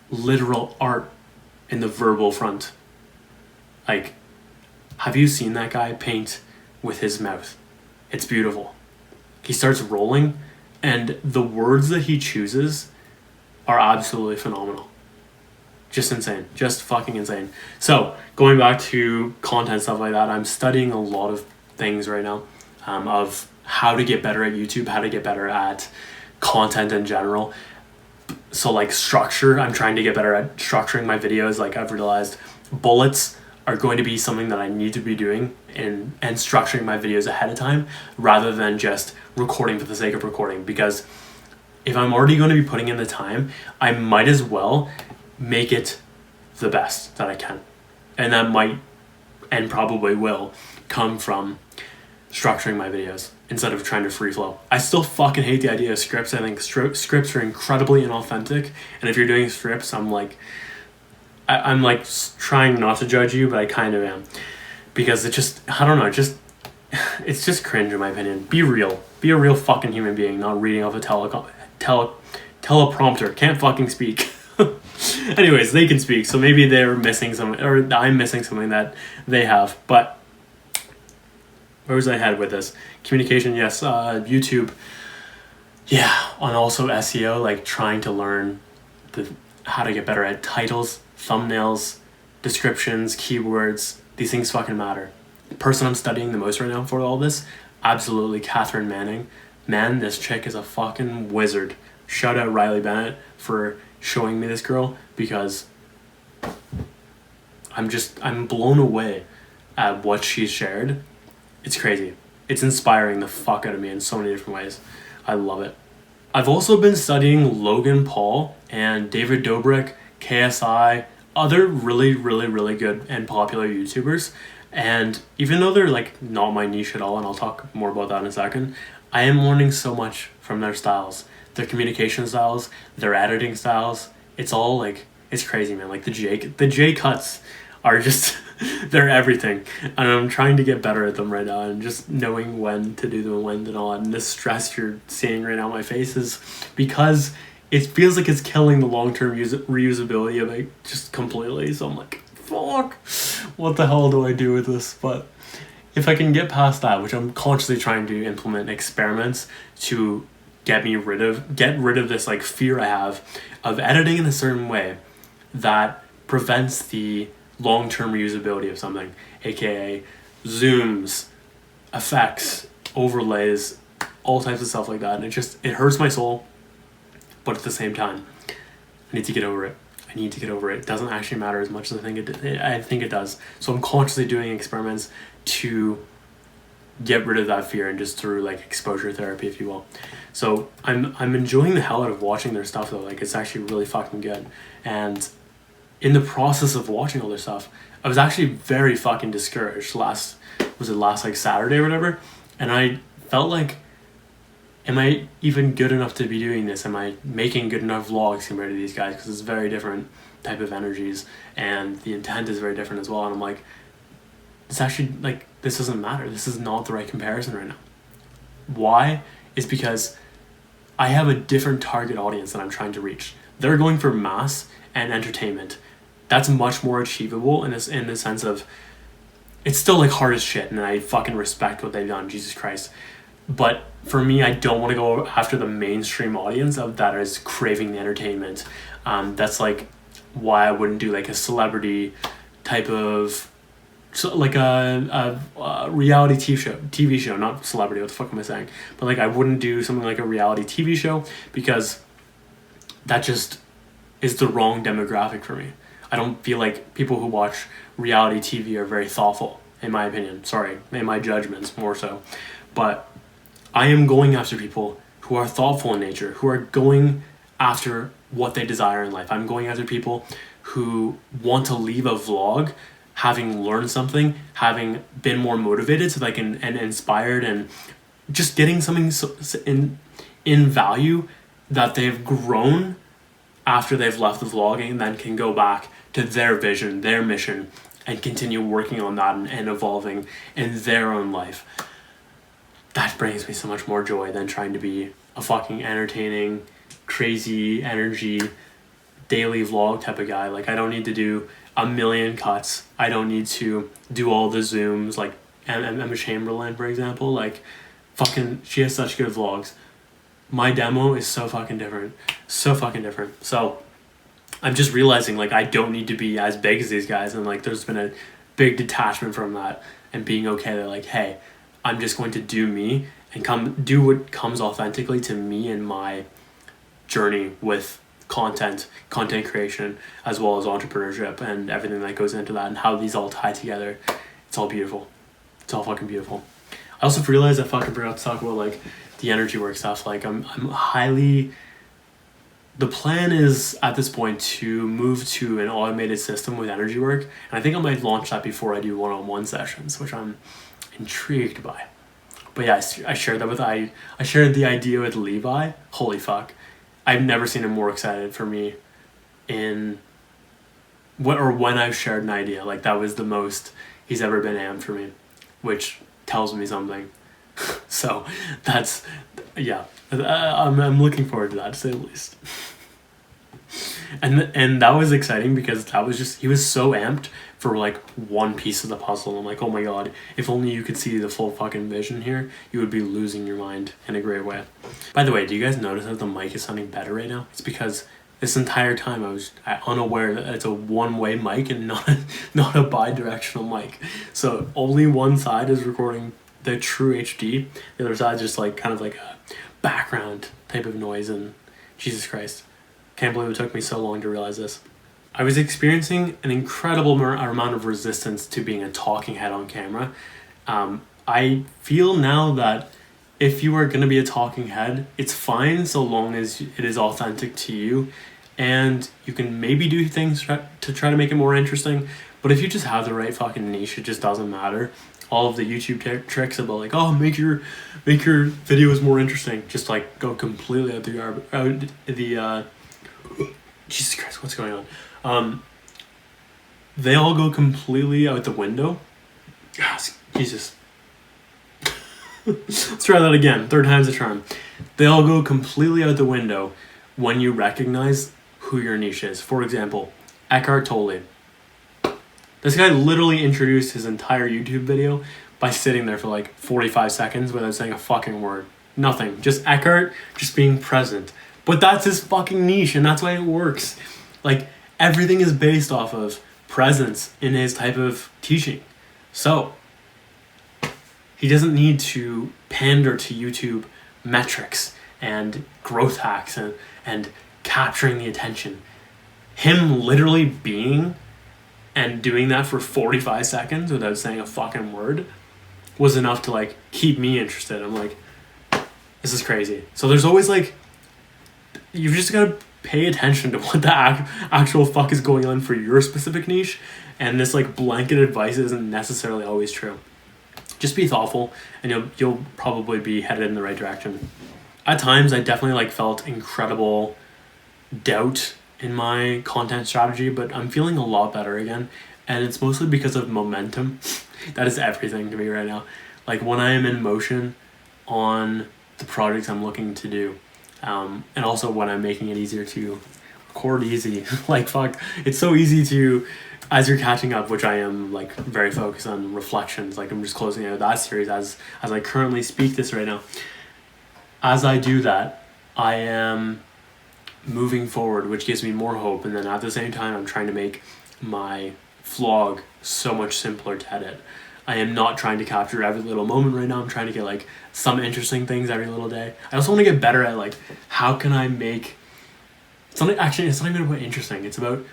literal art in the verbal front. Like, have you seen that guy paint with his mouth? It's beautiful. He starts rolling, and the words that he chooses are absolutely phenomenal. Just insane. Just fucking insane. So, going back to content, stuff like that, I'm studying a lot of things right now of how to get better at YouTube, how to get better at content in general. So like structure, I'm trying to get better at structuring my videos. Like I've realized bullets are going to be something that I need to be doing and structuring my videos ahead of time, rather than just recording for the sake of recording. Because if I'm already going to be putting in the time, I might as well make it the best that I can. And that might, and probably will, come from structuring my videos instead of trying to free flow. I still fucking hate the idea of scripts. I think scripts are incredibly inauthentic, and if you're doing scripts, I'm like trying not to judge you, but I kind of am, because it just, I don't know, it's just cringe in my opinion. Be real. Be a real fucking human being, not reading off a teleprompter. Can't fucking speak. Anyways, they can speak, so maybe they're missing something, or I'm missing something that they have. But where was I headed with this? Communication, yes. YouTube, yeah. And also SEO, like trying to learn how to get better at titles, thumbnails, descriptions, keywords. These things fucking matter. The person I'm studying the most right now for all this, absolutely Catherine Manning. Man, this chick is a fucking wizard. Shout out Riley Bennett for showing me this girl, because I'm blown away at what she's shared. It's crazy. It's inspiring the fuck out of me in so many different ways. I love it. I've also been studying Logan Paul and David Dobrik, KSI, other really, really, really good and popular YouTubers. And even though they're like not my niche at all, and I'll talk more about that in a second, I am learning so much from their styles, their communication styles, their editing styles. It's all like, it's crazy, man. Like the J cuts are just, they're everything. And I'm trying to get better at them right now, and just knowing when to do them and when to not. And this stress you're seeing right now on my face is because it feels like it's killing the long-term reusability of it just completely. So I'm like, fuck, what the hell do I do with this? But if I can get past that, which I'm consciously trying to implement experiments to get rid of this like fear I have of editing in a certain way that prevents the long-term reusability of something, aka zooms, effects, overlays, all types of stuff like that. And it hurts my soul, but at the same time, I need to get over it. It doesn't actually matter as much as I think it does. So I'm consciously doing experiments to get rid of that fear, and just through like exposure therapy, if you will. So I'm enjoying the hell out of watching their stuff though. Like it's actually really fucking good. And in the process of watching all their stuff, I was actually very fucking discouraged last like Saturday or whatever. And I felt like, am I even good enough to be doing this? Am I making good enough vlogs compared to these guys? Because it's very different type of energies, and the intent is very different as well. And I'm like, it's actually like, this doesn't matter. This is not the right comparison right now. Why? Is because I have a different target audience that I'm trying to reach. they're going for mass and entertainment. That's much more achievable in the sense of, it's still like hard as shit, and I fucking respect what they've done, Jesus Christ. But for me, I don't want to go after the mainstream audience of that is craving the entertainment. That's like why I wouldn't do like a celebrity type of, so like a reality TV show, not celebrity. What the fuck am I saying? But like I wouldn't do something like a reality TV show because that just is the wrong demographic for me. I don't feel like people who watch reality TV are very thoughtful, in my opinion. Sorry, in my judgments more so. But I am going after people who are thoughtful in nature, who are going after what they desire in life. I'm going after people who want to leave a vlog having learned something, having been more motivated, so they can, and inspired, and just getting something in value that they've grown after they've left the vlogging, and then can go back to their vision, their mission, and continue working on that and evolving in their own life. That brings me so much more joy than trying to be a fucking entertaining, crazy energy, daily vlog type of guy. Like, I don't need to do a million cuts. I don't need to do all the zooms, like Emma Chamberlain, for example. Like, fucking, she has such good vlogs. My demo is so fucking different. So fucking different. So, I'm just realizing, like, I don't need to be as big as these guys, and, like, there's been a big detachment from that, and being okay that, like, hey, I'm just going to do me, and do what comes authentically to me and my journey with content creation, as well as entrepreneurship and everything that goes into that, and how these all tie together. It's all beautiful. It's all fucking beautiful. I also realized I fucking forgot to talk about, like, the energy work stuff. Like, I'm highly... The plan is, at this point, to move to an automated system with energy work, and I think I might launch that before I do one-on-one sessions, which I'm intrigued by. But yeah, I shared that with I shared the idea with Levi. Holy fuck. I've never seen him more excited for me when I've shared an idea. Like, that was the most he's ever been amped for me, which tells me something. So that's, yeah, I'm looking forward to that, to say the least. And that was exciting because that was just, he was so amped for like one piece of the puzzle. I'm like, oh my god, if only you could see the full fucking vision here, you would be losing your mind in a great way. By the way, do you guys notice that the mic is sounding better right now? It's because this entire time I was unaware that it's a one-way mic and not a bi-directional mic. So only one side is recording the true HD, the other side is just like kind of like a background type of noise, and Jesus Christ, can't believe it took me so long to realize this. I was experiencing an incredible amount of resistance to being a talking head on camera. I feel now that if you are going to be a talking head, it's fine so long as it is authentic to you, and you can maybe do things to try to make it more interesting. But if you just have the right fucking niche, it just doesn't matter. All of the YouTube tricks about like, oh, make your videos more interesting, just like go completely out the Jesus Christ, what's going on? They all go completely out the window. Jesus. Let's try that again. Third time's the charm. They all go completely out the window when you recognize who your niche is. For example, Eckhart Tolle. This guy literally introduced his entire YouTube video by sitting there for like 45 seconds without saying a fucking word. Nothing. Just Eckhart just being present. But that's his fucking niche, and that's why it works. Like, everything is based off of presence in his type of teaching. So, he doesn't need to pander to YouTube metrics and growth hacks and capturing the attention. Him literally being and doing that for 45 seconds without saying a fucking word was enough to like keep me interested. I'm like, this is crazy. So there's always like, you've just got to pay attention to what the actual fuck is going on for your specific niche, and this like blanket advice isn't necessarily always true. Just be thoughtful, and you'll probably be headed in the right direction. At times, I definitely like felt incredible doubt in my content strategy, but I'm feeling a lot better again, and it's mostly because of momentum. That is everything to me right now. Like, when I am in motion on the projects I'm looking to do, and also when I'm making it easier to record easy. Like, fuck, it's so easy to, as you're catching up, which I am like very focused on reflections. Like, I'm just closing out that series as I currently speak this right now. As I do that, I am moving forward, which gives me more hope. And then at the same time, I'm trying to make my vlog so much simpler to edit. I am not trying to capture every little moment right now. I'm trying to get like some interesting things every little day. I also want to get better at like, how can I make something, actually it's not even about interesting, it's about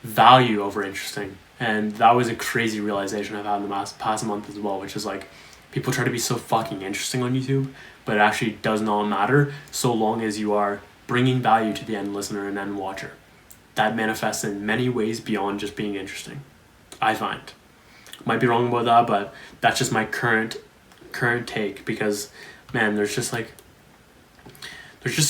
value over interesting. And that was a crazy realization I've had in the past month as well, which is like, people try to be so fucking interesting on YouTube, but it actually does not matter so long as you are bringing value to the end listener and end watcher. That manifests in many ways beyond just being interesting, I find. Might be wrong about that, but that's just my current take, because man, there's just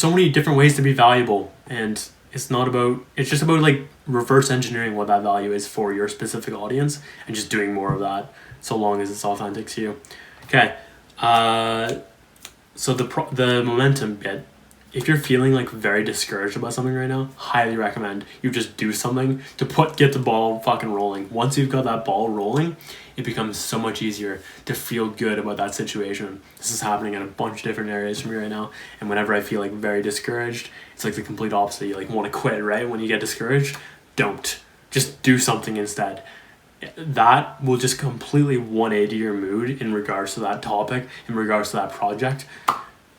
so many different ways to be valuable, and it's just about like reverse engineering what that value is for your specific audience and just doing more of that so long as it's authentic to you. Okay, so the momentum bit. If you're feeling like very discouraged about something right now, highly recommend you just do something to get the ball fucking rolling. Once you've got that ball rolling, it becomes so much easier to feel good about that situation. This is happening in a bunch of different areas for me right now. And whenever I feel like very discouraged, it's like the complete opposite. You like want to quit, right? When you get discouraged, don't. Just do something instead. That will just completely 180 your mood in regards to that topic, in regards to that project.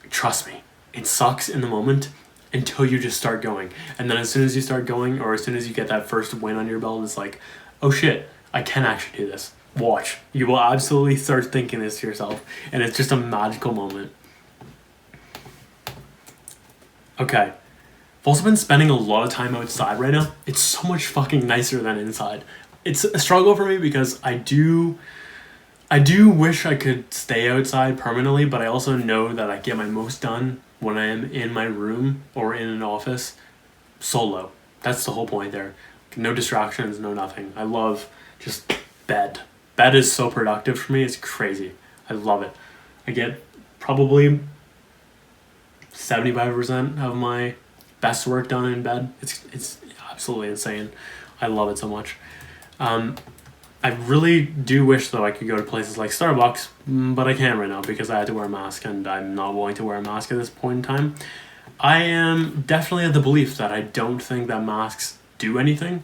Trust me. It sucks in the moment until you just start going. And then as soon as you start going, or as soon as you get that first win on your belt, it's like, oh shit, I can actually do this. Watch. You will absolutely start thinking this to yourself. And it's just a magical moment. Okay. I've also been spending a lot of time outside right now. It's so much fucking nicer than inside. It's a struggle for me because I do wish I could stay outside permanently, but I also know that I get my most done when I am in my room or in an office solo. That's the whole point there. No distractions, no nothing. I love just bed. Bed is so productive for me. It's crazy. I love it. I get probably 75% of my best work done in bed. It's absolutely insane. I love it so much. I really do wish though I could go to places like Starbucks, but I can't right now because I had to wear a mask, and I'm not willing to wear a mask at this point in time. I am definitely of the belief that I don't think that masks do anything.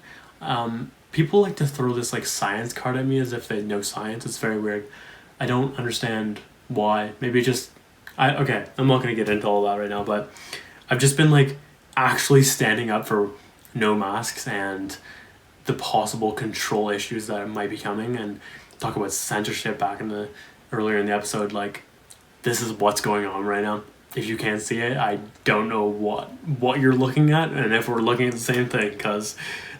People like to throw this like science card at me as if they know science. It's very weird. I don't understand why. Maybe just I'm not gonna get into all that right now, but I've just been like actually standing up for no masks and the possible control issues that might be coming, and talk about censorship earlier in the episode. Like, this is what's going on right now. If you can't see it, I don't know what you're looking at, and if we're looking at the same thing, because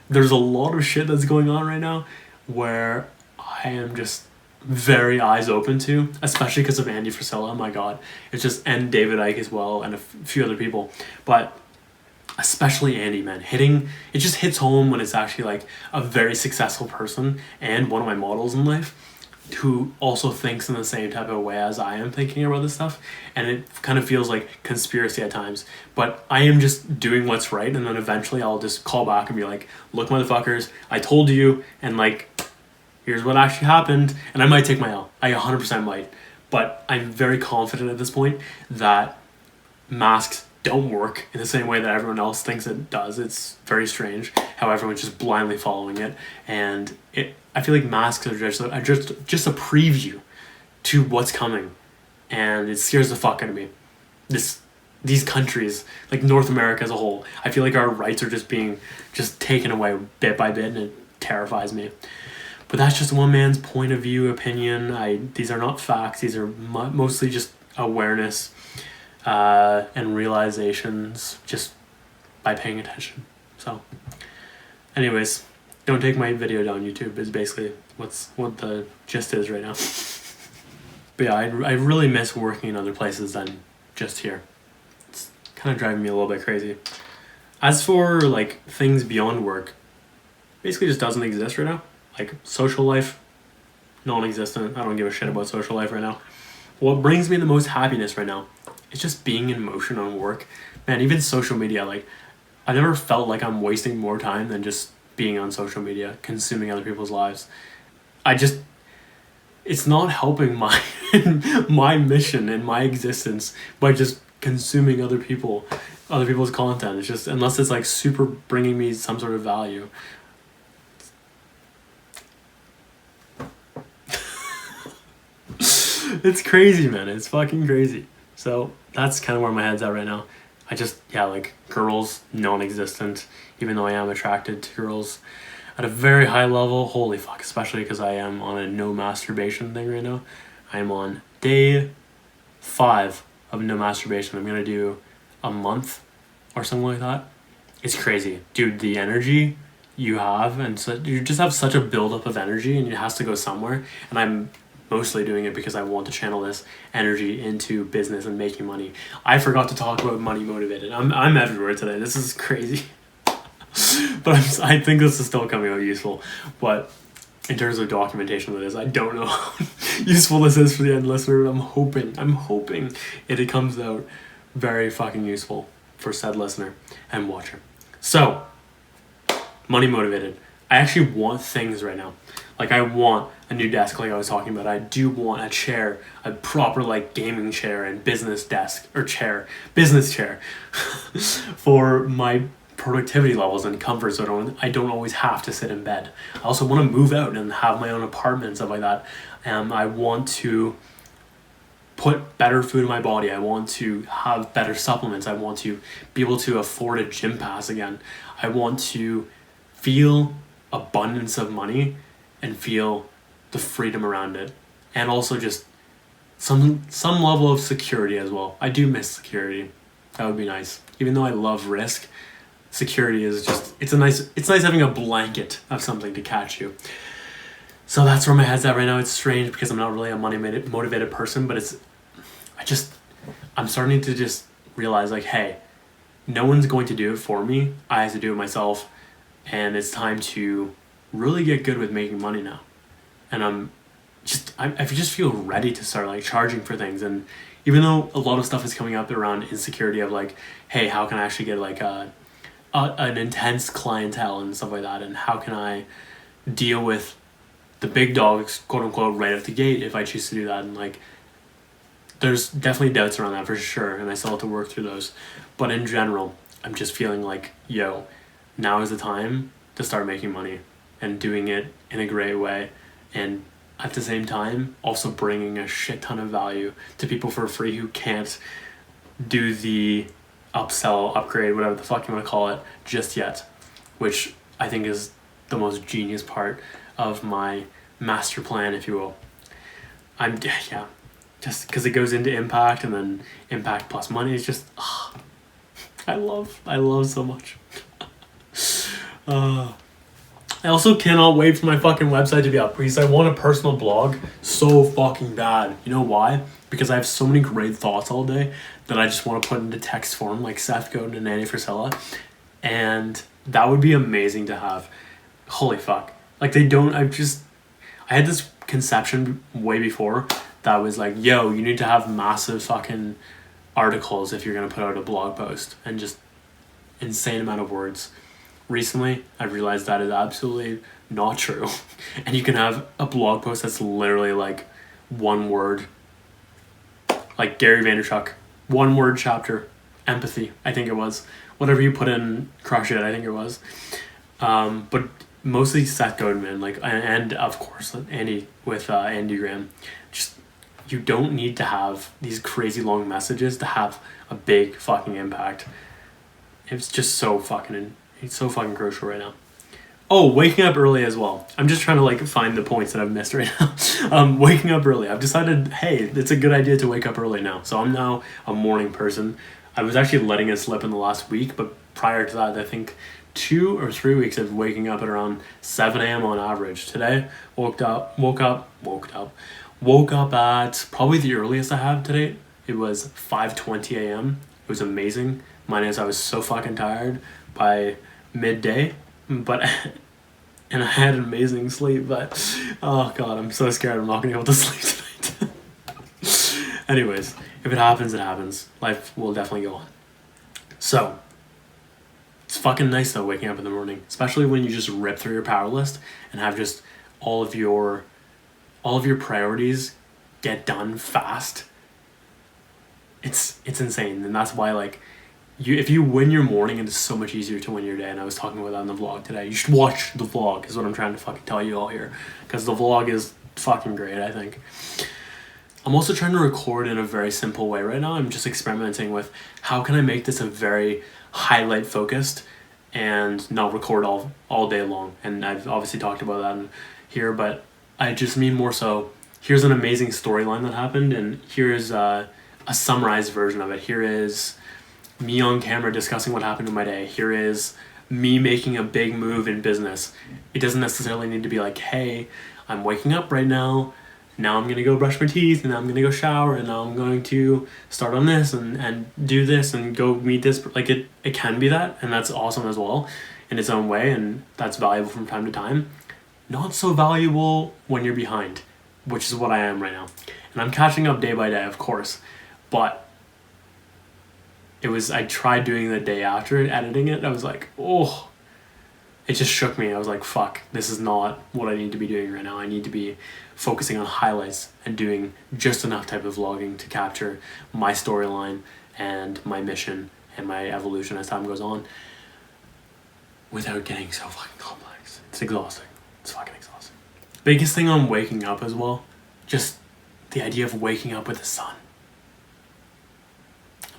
there's a lot of shit that's going on right now where I am just very eyes open to, especially because of Andy Frisella. My god, it's just, and David Icke as well, and a few other people, but especially Andy, man, it just hits home when it's actually like a very successful person and one of my models in life who also thinks in the same type of way as I am thinking about this stuff, and it kind of feels like conspiracy at times, but I am just doing what's right, and then eventually I'll just call back and be like, look motherfuckers, I told you, and like, here's what actually happened, and I might take my L. I 100% might, but I'm very confident at this point that masks don't work in the same way that everyone else thinks it does. It's very strange how everyone's just blindly following it, and I feel like masks are just a preview to what's coming, and it scares the fuck out of me. These countries, like North America as a whole, I feel like our rights are just being taken away bit by bit, and it terrifies me. But that's just one man's point of view, opinion. These are not facts. These are mostly just awareness and realizations just by paying attention. So anyways, don't take my video down. YouTube is basically what the gist is right now. But yeah, I really miss working in other places than just here. It's kind of driving me a little bit crazy. As for like things beyond work, basically just doesn't exist right now. Like social life, non-existent. I don't give a shit about social life right now. What brings me the most happiness right now, it's just being in motion on work. Man, even social media, like, I never felt like I'm wasting more time than just being on social media, consuming other people's lives. It's not helping my my mission and my existence by just consuming other people's content. It's just, unless it's like super bringing me some sort of value. It's crazy, man. It's fucking crazy. So that's kind of where my head's at right now. Like girls, non-existent, even though I am attracted to girls at a very high level. Holy fuck, especially because I am on a no masturbation thing right now. I am on day 5 of no masturbation. I'm gonna do a month or something like that. It's crazy. Dude, the energy you have, and so you just have such a buildup of energy, and it has to go somewhere. And I'm mostly doing it because I want to channel this energy into business and making money. I forgot to talk about money motivated. I'm everywhere today. This is crazy. But I think this is still coming out useful. But in terms of documentation of this, I don't know how useful this is for the end listener. I'm hoping it comes out very fucking useful for said listener and watcher. So, money motivated. I actually want things right now. Like, I want a new desk, like I was talking about. I do want a chair, a proper like gaming chair and business desk or business chair for my productivity levels and comfort, so I don't always have to sit in bed. I also want to move out and have my own apartment and stuff like that. I want to put better food in my body. I want to have better supplements. I want to be able to afford a gym pass again. I want to feel abundance of money and feel the freedom around it, and also just some level of security as well. I do miss security. That would be nice. Even though I love risk, security is just, it's nice having a blanket of something to catch you. So that's where my head's at right now. It's strange because I'm not really a money motivated person, but I'm starting to just realize like, hey, no one's going to do it for me. I have to do it myself, and it's time to really get good with making money now. And I just feel ready to start like charging for things. And even though a lot of stuff is coming up around insecurity of like, hey, how can I actually get like an intense clientele and stuff like that, and how can I deal with the big dogs, quote unquote, right out the gate if I choose to do that. And like, there's definitely doubts around that for sure, and I still have to work through those. But in general, I'm just feeling like, yo, now is the time to start making money and doing it in a great way, and at the same time also bringing a shit ton of value to people for free who can't do the upsell, upgrade, whatever the fuck you want to call it just yet, which I think is the most genius part of my master plan, if you will. Just because it goes into impact, and then impact plus money is just I love so much. I also cannot wait for my fucking website to be up, because I want a personal blog so fucking bad. You know why? Because I have so many great thoughts all day that I just want to put into text form, like Seth Godin and Annie Frisella. And that would be amazing to have. Holy fuck. Like, I had this conception way before that was like, yo, you need to have massive fucking articles if you're going to put out a blog post, and just insane amount of words. Recently, I realized that is absolutely not true. And you can have a blog post that's literally like one word. Like Gary Vaynerchuk, 1 word chapter, empathy, I think it was. Whatever you put in, crush it, I think it was. But mostly Seth Godin, like, and of course Andy with Andy Graham. Just, you don't need to have these crazy long messages to have a big fucking impact. It's just so fucking crucial right now. Oh, waking up early as well. I'm just trying to like find the points that I've missed right now. Waking up early. I've decided, hey, it's a good idea to wake up early now. So I'm now a morning person. I was actually letting it slip in the last week, but prior to that, I think 2 or 3 weeks of waking up at around 7 a.m. on average. Today, woke up at probably the earliest I have today. It was 5:20 a.m. It was amazing. Minus I was so fucking tired by midday, and I had an amazing sleep, but oh god, I'm so scared I'm not gonna be able to sleep tonight. Anyways, if it happens, it happens. Life will definitely go on. So, it's fucking nice though waking up in the morning, especially when you just rip through your power list and have just all of your priorities get done fast. It's insane, and that's why like if you win your morning, it is so much easier to win your day. And I was talking about that in the vlog today. You should watch the vlog is what I'm trying to fucking tell you all here, because the vlog is fucking great, I think. I'm also trying to record in a very simple way right now. I'm just experimenting with how can I make this a very highlight focused and not record all day long. And I've obviously talked about that here, but I just mean more so here's an amazing storyline that happened, and here's a summarized version of it. Here is me on camera discussing what happened in my day. Here is me making a big move in business. It doesn't necessarily need to be like, hey, I'm waking up right now. Now I'm going to go brush my teeth, and now I'm going to go shower, and now I'm going to start on this and do this and go meet this. Like it can be that, and that's awesome as well in its own way, and that's valuable from time to time. Not so valuable when you're behind, which is what I am right now. And I'm catching up day by day, of course, but I tried doing the day after editing it. I was like, oh, it just shook me. I was like, fuck, this is not what I need to be doing right now. I need to be focusing on highlights and doing just enough type of vlogging to capture my storyline and my mission and my evolution as time goes on without getting so fucking complex. It's exhausting. It's fucking exhausting. Biggest thing on waking up as well, just the idea of waking up with the sun.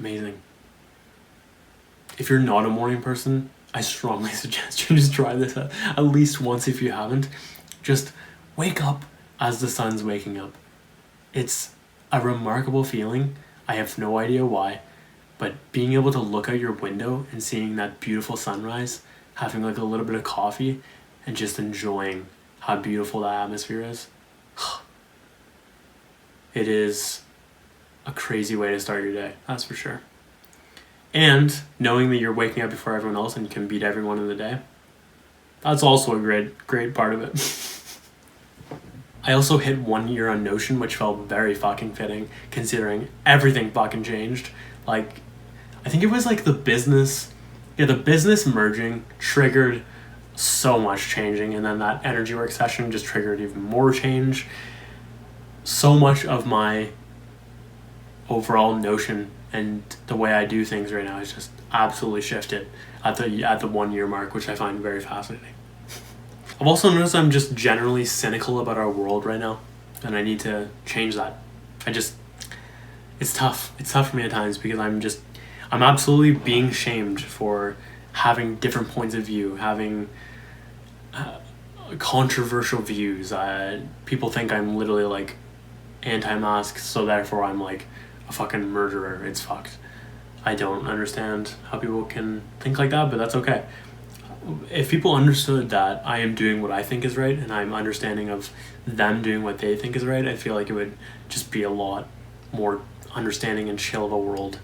Amazing. If you're not a morning person, I strongly suggest you just try this at least once if you haven't. Just wake up as the sun's waking up. It's a remarkable feeling. I have no idea why, but being able to look out your window and seeing that beautiful sunrise, having like a little bit of coffee, and just enjoying how beautiful that atmosphere is. It is a crazy way to start your day, that's for sure. And knowing that you're waking up before everyone else and you can beat everyone in the day, that's also a great part of it. I also hit 1 year on Notion, which felt very fucking fitting considering everything fucking changed. Like, I think it was like the business merging triggered so much changing, and then that energy work session just triggered even more change. So much of my overall Notion and the way I do things right now is just absolutely shifted at the 1 year mark, which I find very fascinating. I've also noticed I'm just generally cynical about our world right now, and I need to change that. It's tough. It's tough for me at times because I'm absolutely being shamed for having different points of view, having controversial views. People think I'm literally like anti-mask, so therefore I'm like a fucking murderer. It's fucked. I don't understand how people can think like that, but that's okay. If people understood that I am doing what I think is right and I'm understanding of them doing what they think is right, I feel like it would just be a lot more understanding and chill of a world.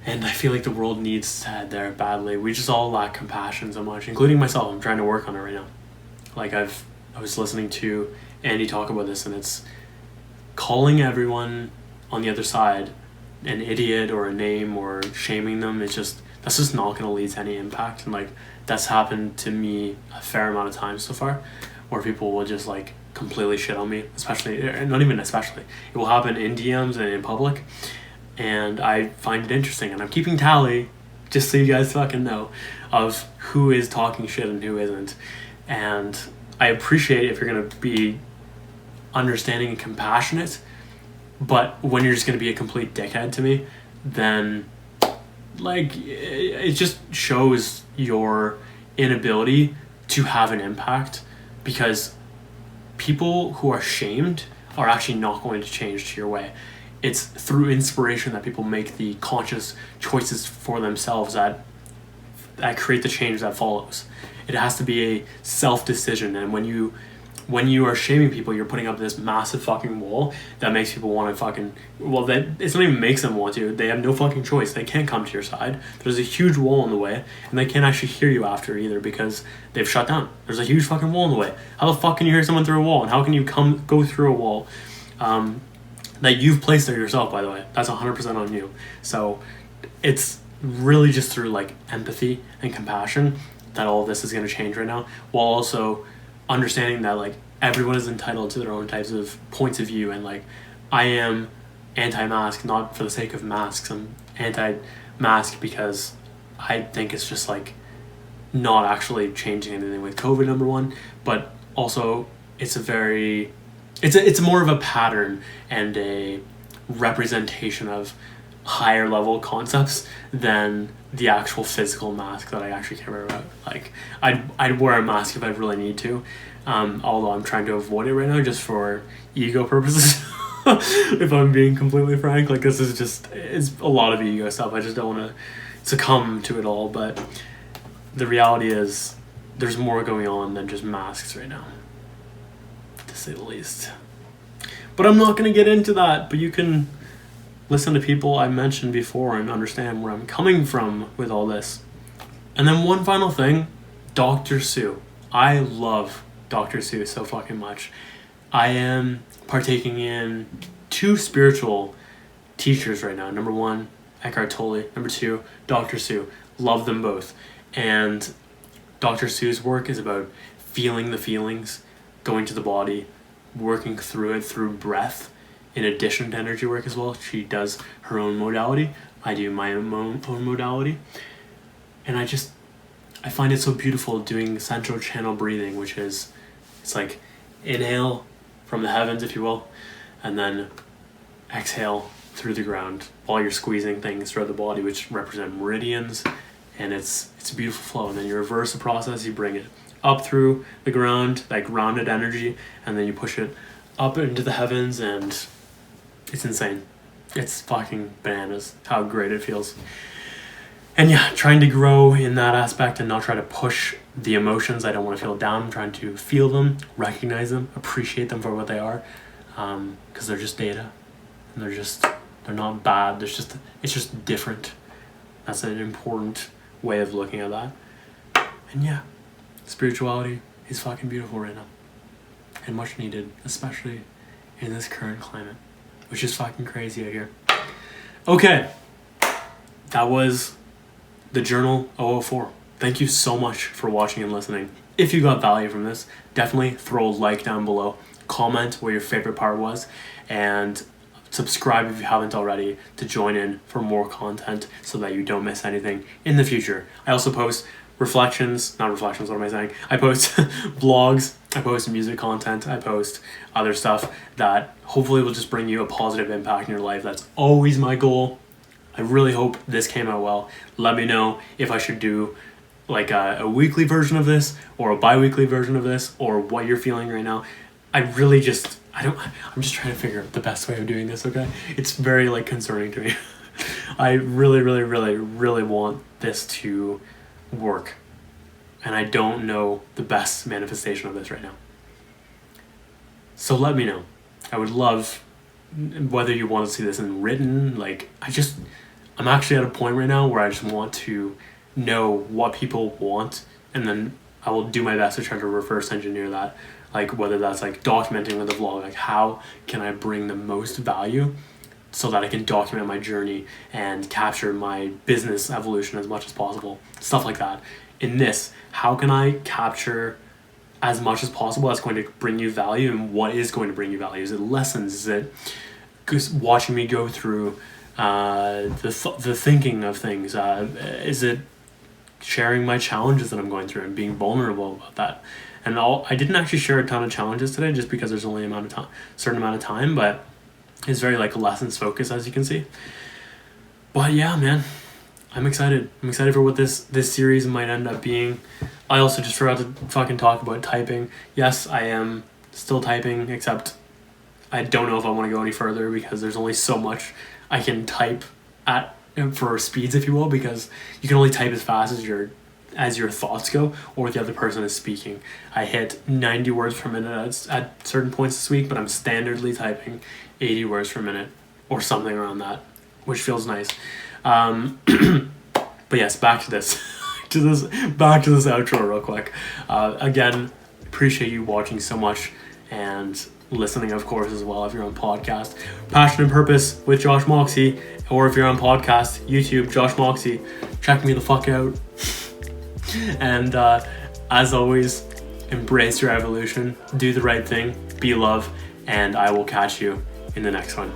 And I feel like the world needs to head there badly. We just all lack compassion so much, including myself. I'm trying to work on it right now. Like I was listening to Andy talk about this, and it's calling everyone on the other side an idiot or a name or shaming them. That's just not going to lead to any impact. And like that's happened to me a fair amount of times so far, where people will just like completely shit on me, not even especially. It will happen in DMs and in public, and I find it interesting, and I'm keeping tally, just so you guys fucking know, of who is talking shit and who isn't. And I appreciate if you're going to be understanding and compassionate, but when you're just going to be a complete dickhead to me, then like it just shows your inability to have an impact, because people who are shamed are actually not going to change to your way. It's through inspiration that people make the conscious choices for themselves that create the change that follows. It has to be a self-decision, and when you are shaming people, you're putting up this massive fucking wall that makes people want to fucking... Well, that it's not even makes them want to. They have no fucking choice. They can't come to your side. There's a huge wall in the way, and they can't actually hear you after either because they've shut down. There's a huge fucking wall in the way. How the fuck can you hear someone through a wall? And how can you go through a wall that you've placed there yourself, by the way? That's 100% on you. So it's really just through like empathy and compassion that all of this is going to change right now, while also understanding that like everyone is entitled to their own types of points of view. And like, I am anti-mask not for the sake of masks. I'm anti-mask because I think it's just like not actually changing anything with COVID, number one, but also it's more of a pattern and a representation of higher level concepts than the actual physical mask that I actually care about. Like, I'd wear a mask if I really need to, although I'm trying to avoid it right now just for ego purposes. If I'm being completely frank, like, this is just, it's a lot of ego stuff. I just don't want to succumb to it all, but the reality is there's more going on than just masks right now, to say the least. But I'm not going to get into that, but you can listen to people I mentioned before and understand where I'm coming from with all this. And then one final thing, Dr. Seuss. I love Dr. Seuss so fucking much. I am partaking in 2 spiritual teachers right now. Number 1, Eckhart Tolle. Number 2, Dr. Seuss. Love them both. And Dr. Seuss' work is about feeling the feelings, going to the body, working through it through breath, in addition to energy work as well. She does her own modality. I do my own modality. And I find it so beautiful doing central channel breathing, which is, it's like inhale from the heavens, if you will, and then exhale through the ground while you're squeezing things throughout the body, which represent meridians. And it's a beautiful flow. And then you reverse the process, you bring it up through the ground, like grounded energy, and then you push it up into the heavens, and it's insane. It's fucking bananas how great it feels. And yeah, trying to grow in that aspect and not try to push the emotions. I don't want to feel down. I'm trying to feel them, recognize them, appreciate them for what they are, because they're just data, and they're not bad. It's just different. That's an important way of looking at that. And yeah, spirituality is fucking beautiful right now, and much needed, especially in this current climate, which is fucking crazy out here. Okay, that was the Journal 004. Thank you so much for watching and listening. If you got value from this, definitely throw a like down below, comment what your favorite part was, and subscribe if you haven't already to join in for more content so that you don't miss anything in the future. I also post I post vlogs, I post music content, I post other stuff that hopefully will just bring you a positive impact in your life. That's always my goal. I really hope this came out well. Let me know if I should do like a weekly version of this or a bi-weekly version of this, or what you're feeling right now. I'm just trying to figure out the best way of doing this, okay? It's very like concerning to me. I really, really, really, really want this to work, and I don't know the best manifestation of this right now. So let me know. I would love whether you want to see this in written. Like, I'm actually at a point right now where I just want to know what people want, and then I will do my best to try to reverse engineer that. Like, whether that's like documenting with a vlog, like how can I bring the most value so that I can document my journey and capture my business evolution as much as possible, stuff like that. In this, how can I capture as much as possible that's going to bring you value, and what is going to bring you value? Is it lessons? Is it just watching me go through the thinking of things? Is it sharing my challenges that I'm going through and being vulnerable about that? And I didn't actually share a ton of challenges today just because there's only certain amount of time, but it's very like lessons focused, as you can see. But yeah, man, I'm excited. I'm excited for what this series might end up being. I also just forgot to fucking talk about typing. Yes, I am still typing, except I don't know if I want to go any further because there's only so much I can type at for speeds, if you will, because you can only type as fast as your thoughts go or the other person is speaking. I hit 90 words per minute at certain points this week, but I'm standardly typing 80 words per minute or something around that, which feels nice. But yes, back to this. Back to this outro real quick. Again, appreciate you watching so much. and listening, of course, as well if you're on podcast. Passion and Purpose with Josh Moxey, or if you're on podcast, YouTube, Josh Moxey. Check me the fuck out. And as always, embrace your evolution, do the right thing, be love, and I will catch you in the next one.